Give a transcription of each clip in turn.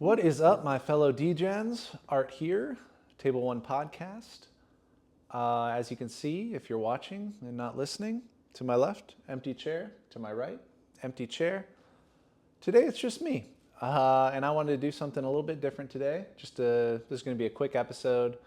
What is up, my fellow DGens? Art here, Table One Podcast. As you can see, if you're watching and not listening, to my left, empty chair. To my right, empty chair. Today it's just me, and I wanted to do something a little bit different today. This is going to be a quick episode.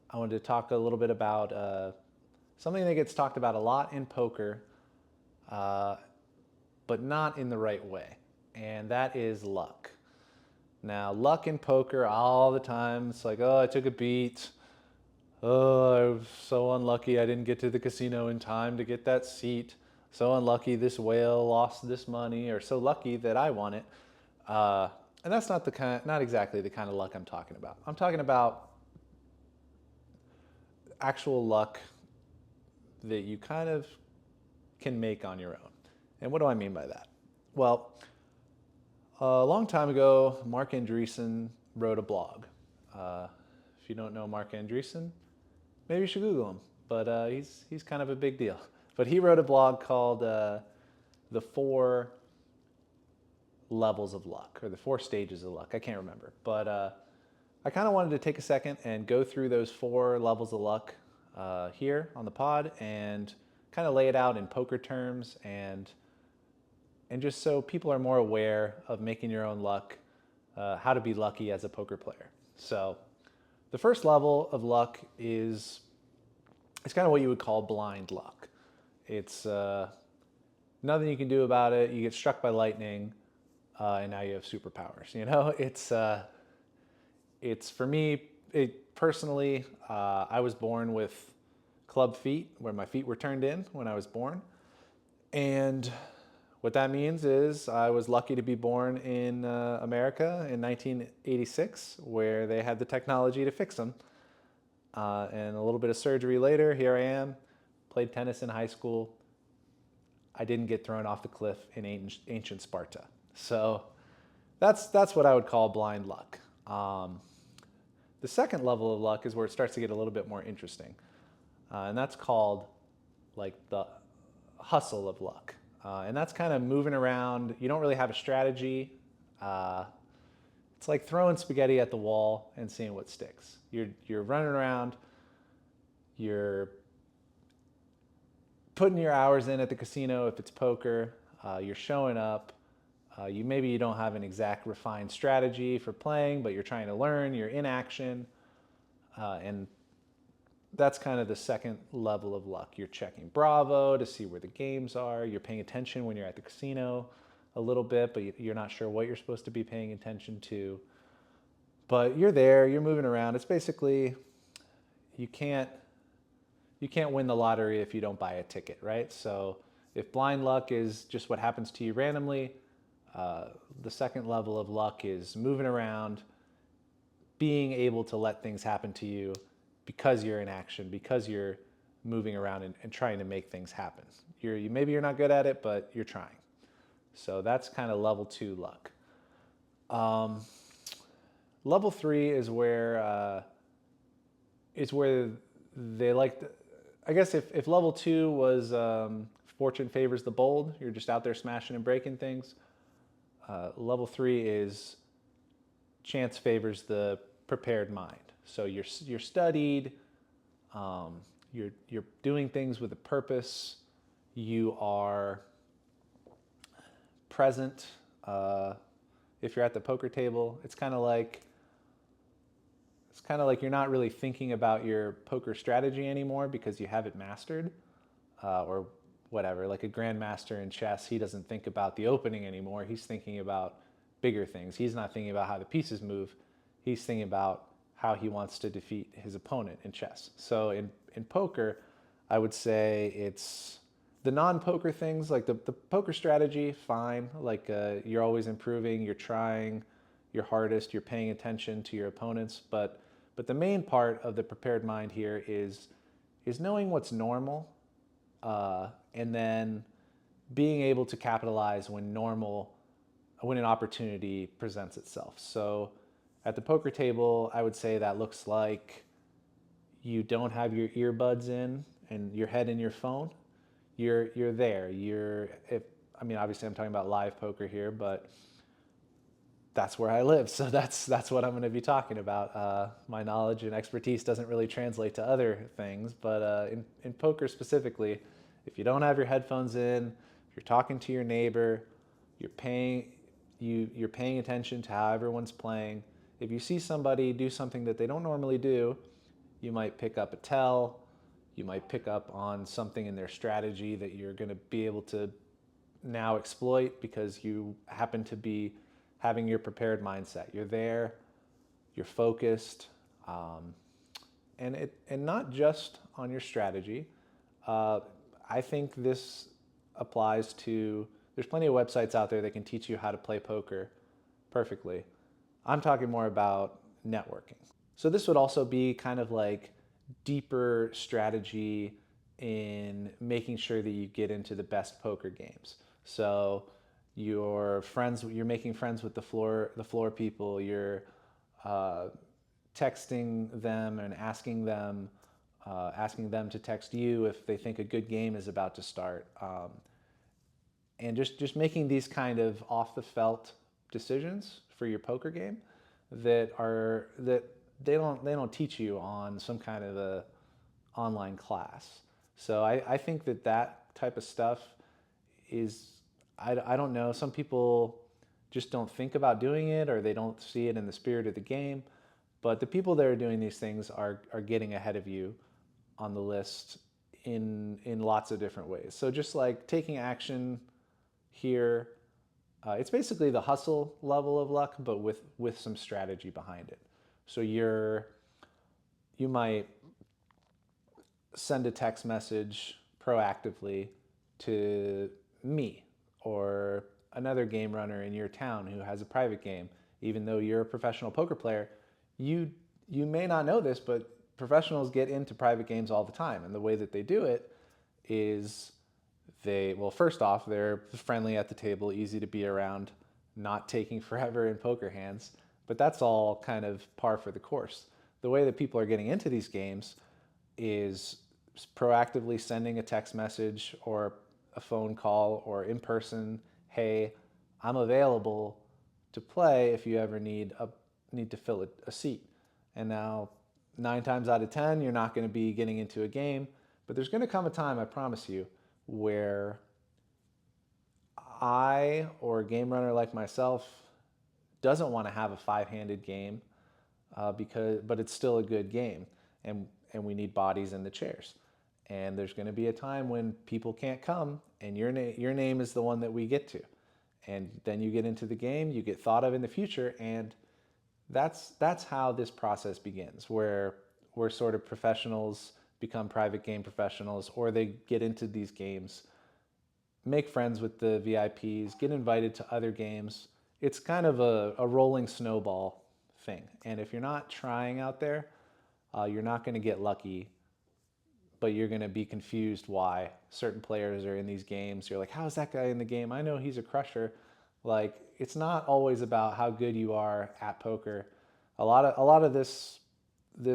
I wanted to talk a little bit about something that gets talked about a lot in poker, but not in the right way, and that is luck. Now, luck in poker all the time, it's like, oh, I took a beat. Oh, I was so unlucky I didn't get to the casino in time to get that seat. So unlucky this whale lost this money, or so lucky that I won it. And that's not exactly the kind of luck I'm talking about. I'm talking about actual luck that you kind of can make on your own. And what do I mean by that? Well, a long time ago, Mark Andreessen wrote a blog. If you don't know Mark Andreessen, maybe you should Google him. But he's kind of a big deal. But he wrote a blog called The 4 Levels of Luck, or The 4 Stages of Luck. I can't remember. But I kind of wanted to take a second and go through those 4 levels of luck here on the pod and kind of lay it out in poker terms and just so people are more aware of making your own luck, how to be lucky as a poker player. So the first level of luck it's kind of what you would call blind luck. It's nothing you can do about it. You get struck by lightning, and now you have superpowers. You know, it's for me personally. I was born with club feet, where my feet were turned in when I was born, and what that means is I was lucky to be born in America in 1986, where they had the technology to fix them. And a little bit of surgery later, here I am, played tennis in high school. I didn't get thrown off the cliff in ancient Sparta. So that's what I would call blind luck. The second level of luck is where it starts to get a little bit more interesting. And that's called like the hustle of luck. And that's kind of moving around. You don't really have a strategy. It's like throwing spaghetti at the wall and seeing what sticks. You're running around. You're putting your hours in at the casino if it's poker. You're showing up. Maybe you don't have an exact refined strategy for playing, but you're trying to learn. You're in action. And that's kind of the second level of luck. You're checking Bravo to see where the games are. You're paying attention when you're at the casino a little bit, but you're not sure what you're supposed to be paying attention to. But you're there, you're moving around. It's basically, you can't win the lottery if you don't buy a ticket, right? So if blind luck is just what happens to you randomly, the second level of luck is moving around, being able to let things happen to you because you're in action, because you're moving around and trying to make things happen. Maybe you're not good at it, but you're trying. So that's kind of level 2 luck. Level 3 is where they like to, I guess if level 2 was fortune favors the bold, you're just out there smashing and breaking things. Level 3 is chance favors the prepared mind. So you're studied, you're doing things with a purpose, you are present. If you're at the poker table, it's kind of like you're not really thinking about your poker strategy anymore because you have it mastered, or whatever. Like a grandmaster in chess, he doesn't think about the opening anymore. He's thinking about bigger things. He's not thinking about how the pieces move. He's thinking about how he wants to defeat his opponent in chess. So in poker, I would say it's the non-poker things, like the poker strategy, fine. Like you're always improving, you're trying your hardest, you're paying attention to your opponents. But the main part of the prepared mind here is knowing what's normal, and then being able to capitalize when an opportunity presents itself. So at the poker table, I would say that looks like you don't have your earbuds in and your head in your phone. You're there. Obviously I'm talking about live poker here, but that's where I live. So that's what I'm going to be talking about. My knowledge and expertise doesn't really translate to other things, but in poker specifically, if you don't have your headphones in, if you're talking to your neighbor, you're paying you're paying attention to how everyone's playing. If you see somebody do something that they don't normally do, you might pick up a tell. You might pick up on something in their strategy that you're going to be able to now exploit because you happen to be having your prepared mindset. You're there, you're focused, and not just on your strategy. Uh, I think this applies to. There's plenty of websites out there that can teach you how to play poker perfectly. I'm talking more about networking. So this would also be kind of like deeper strategy in making sure that you get into the best poker games. So you're making friends with the floor people. You're uh, texting them and asking them to text you if they think a good game is about to start, and just making these kind of off the felt decisions for your poker game that they don't teach you on some kind of a online class. So I think that type of stuff is, I don't know, some people just don't think about doing it or they don't see it in the spirit of the game. But the people that are doing these things are getting ahead of you on the list in lots of different ways. So just like taking action here, it's basically the hustle level of luck, but with some strategy behind it. So you might send a text message proactively to me or another game runner in your town who has a private game. Even though you're a professional poker player, you you may not know this, but professionals get into private games all the time, and the way that they do it is well, first off, they're friendly at the table, easy to be around, not taking forever in poker hands, but that's all kind of par for the course. The way that people are getting into these games is proactively sending a text message or a phone call or in person, hey, I'm available to play if you ever need to fill a seat. And now 9 times out of 10, you're not going to be getting into a game, but there's going to come a time, I promise you, where I or a game runner like myself doesn't want to have a five-handed game, but it's still a good game, and we need bodies in the chairs. And there's going to be a time when people can't come, and your name is the one that we get to, and then you get into the game, you get thought of in the future, and that's how this process begins, where sort of professionals become private game professionals, or they get into these games, make friends with the VIPs, get invited to other games. It's kind of a rolling snowball thing. And if you're not trying out there, you're not going to get lucky, but you're going to be confused why certain players are in these games. You're like, how is that guy in the game? I know he's a crusher. Like, it's not always about how good you are at poker. A lot of this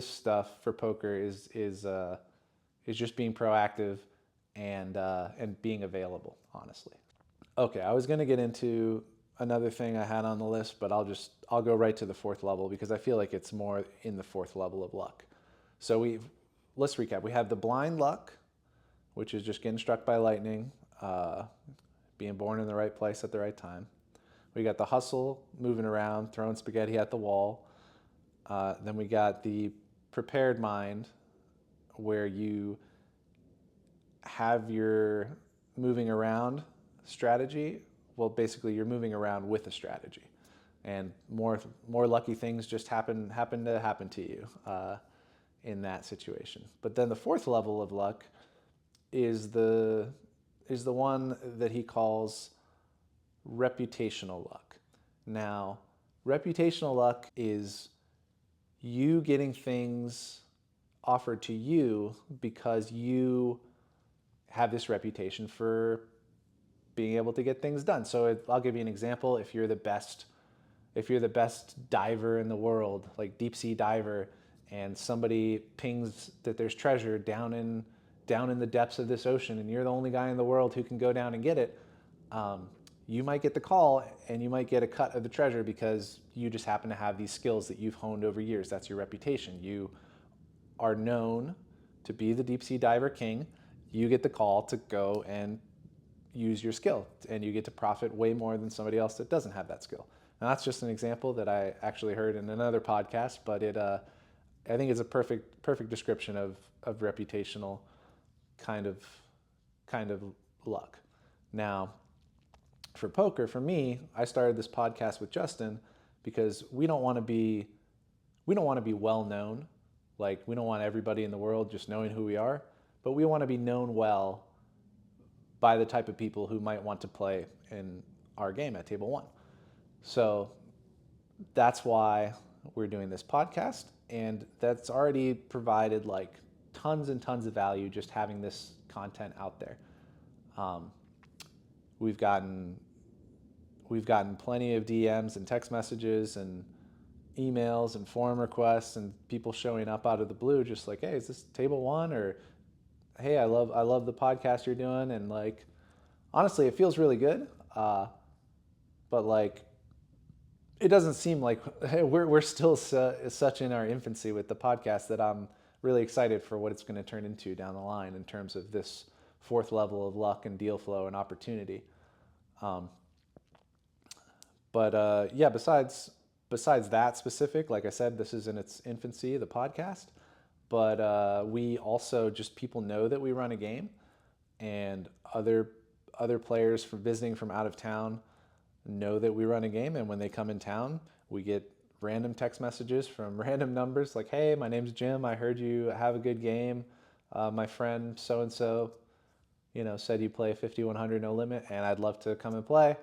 stuff for poker is just being proactive and being available, honestly. Okay, I was going to get into another thing I had on the list, but I'll go right to the fourth level because I feel like it's more in the fourth level of luck. So let's recap. We have the blind luck, which is just getting struck by lightning, being born in the right place at the right time. We got the hustle, moving around, throwing spaghetti at the wall. Then we got the prepared mind, where you have your moving around strategy. Well, basically, you're moving around with a strategy, and more lucky things just happen to you in that situation. But then the fourth level of luck is the one that he calls reputational luck. Now, reputational luck is you getting things offered to you because you have this reputation for being able to get things done. So I'll give you an example. If you're the best diver in the world, like deep sea diver, and somebody pings that there's treasure down in the depths of this ocean, and you're the only guy in the world who can go down and get it, you might get the call and you might get a cut of the treasure because you just happen to have these skills that you've honed over years. That's your reputation. You are known to be the deep sea diver king. You get the call to go and use your skill, and you get to profit way more than somebody else that doesn't have that skill. Now that's just an example that I actually heard in another podcast, but I think it's a perfect description of reputational kind of luck. Now, for poker, for me, I started this podcast with Justin because we don't want to be well known. Like, we don't want everybody in the world just knowing who we are, but we want to be known well by the type of people who might want to play in our game at Table One. So that's why we're doing this podcast, and that's already provided like tons and tons of value just having this content out there. We've gotten plenty of DMs and text messages and emails and forum requests and people showing up out of the blue just like, hey, is this Table One? Or, hey, I love the podcast you're doing. And like, honestly, it feels really good. But like, it doesn't seem like we're still such in our infancy with the podcast that I'm really excited for what it's going to turn into down the line in terms of this fourth level of luck and deal flow and opportunity. Yeah, besides that specific, like I said, this is in its infancy, the podcast, but we also just, people know that we run a game, and other players visiting from out of town know that we run a game, and when they come in town, we get random text messages from random numbers like, hey, my name's Jim, I heard you have a good game. My friend so-and-so, said you play 5100 no limit, and I'd love to come and play.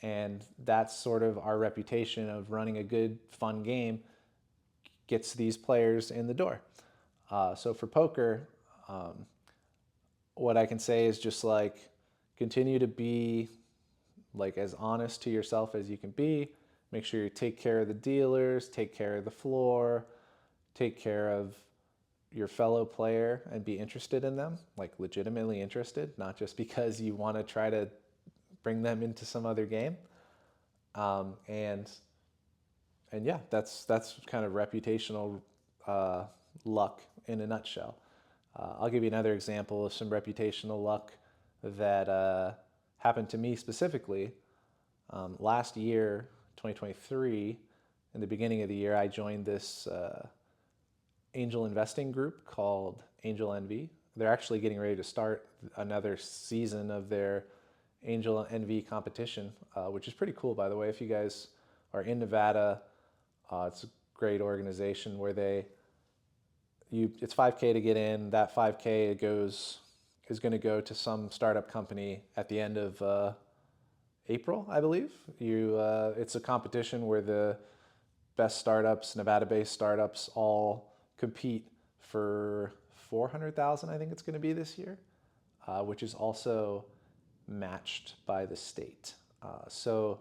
And that's sort of our reputation of running a good, fun game gets these players in the door. So for poker, what I can say is just like, continue to be like as honest to yourself as you can be. Make sure you take care of the dealers, take care of the floor, take care of your fellow player and be interested in them, like legitimately interested, not just because you want to try to bring them into some other game. And yeah, that's kind of reputational luck in a nutshell. I'll give you another example of some reputational luck that happened to me specifically. Last year, 2023, in the beginning of the year, I joined this angel investing group called Angel Envy. They're actually getting ready to start another season of their Angel Envy competition, which is pretty cool, by the way. If you guys are in Nevada, it's a great organization where it's $5K to get in. That $5K is going to go to some startup company at the end of April, I believe. It's a competition where the best startups, Nevada-based startups, all compete for $400,000. I think it's going to be this year, which is also matched by the state. So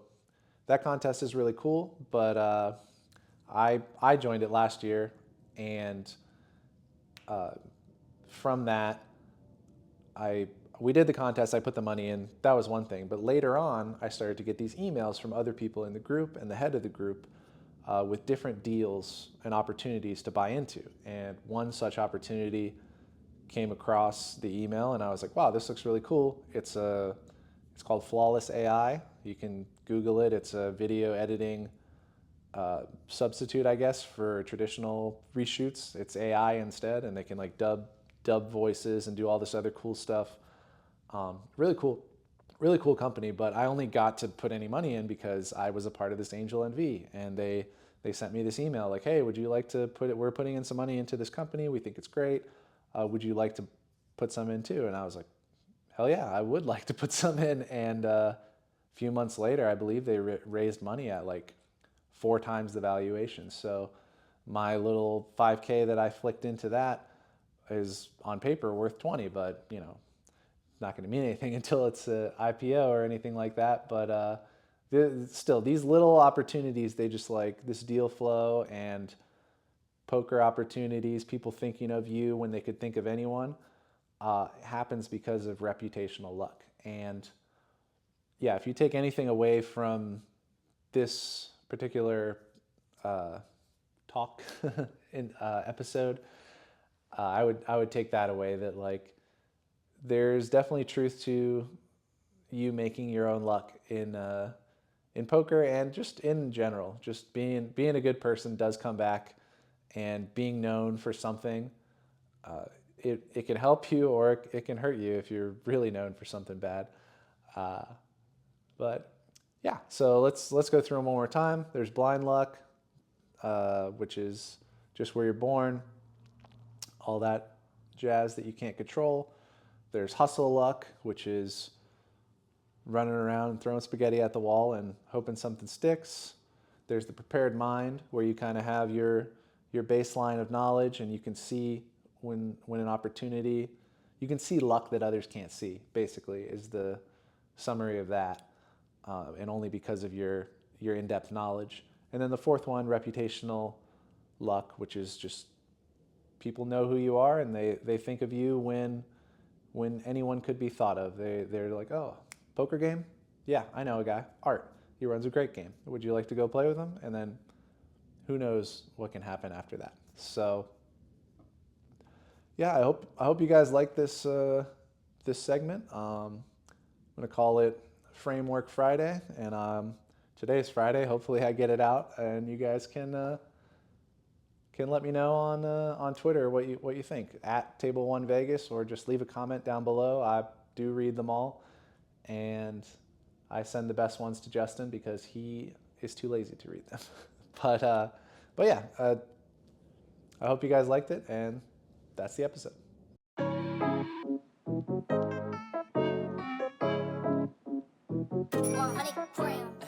that contest is really cool, but I joined it last year, and from that, we did the contest, I put the money in, that was one thing, but later on, I started to get these emails from other people in the group and the head of the group with different deals and opportunities to buy into. And one such opportunity came across the email, and I was like, wow, this looks really cool. It's called Flawless AI. You can Google it. It's a video editing substitute, I guess, for traditional reshoots. It's AI instead, and they can like dub voices and do all this other cool stuff. Really cool company, but I only got to put any money in because I was a part of this Angel NV, and they sent me this email like, hey, would you like to we're putting in some money into this company. We think it's great. Would you like to put some in too? And I was like, hell yeah, I would like to put some in. And a few months later, I believe they raised money at like 4 times the valuation. So my little 5K that I flicked into that is on paper worth 20, but not going to mean anything until it's an IPO or anything like that. But still, these little opportunities, they just like this deal flow and poker opportunities, people thinking of you when they could think of anyone, happens because of reputational luck. And yeah, if you take anything away from this particular talk in episode, I would take that away, that like there's definitely truth to you making your own luck in poker and just in general. Just being a good person does come back, and being known for something, it can help you or it can hurt you if you're really known for something bad. Uh, but yeah, so let's go through them one more time. There's blind luck, which is just where you're born, all that jazz that you can't control. There's hustle luck, which is running around and throwing spaghetti at the wall and hoping something sticks. There's the prepared mind, where you kind of have your baseline of knowledge, and you can see when an opportunity, you can see luck that others can't see, basically, is the summary of that, and only because of your in-depth knowledge. And then the fourth one, reputational luck, which is just people know who you are, and they think of you when anyone could be thought of. They're like, oh, poker game? Yeah, I know a guy. Art. He runs a great game. Would you like to go play with him? And then who knows what can happen after that. So yeah, I hope you guys like this segment. I'm gonna call it Framework Friday, and today's Friday. Hopefully, I get it out, and you guys can let me know on Twitter what you think at Table One Vegas, or just leave a comment down below. I do read them all, and I send the best ones to Justin because he is too lazy to read them. but yeah, I hope you guys liked it, and that's the episode. 100 grams.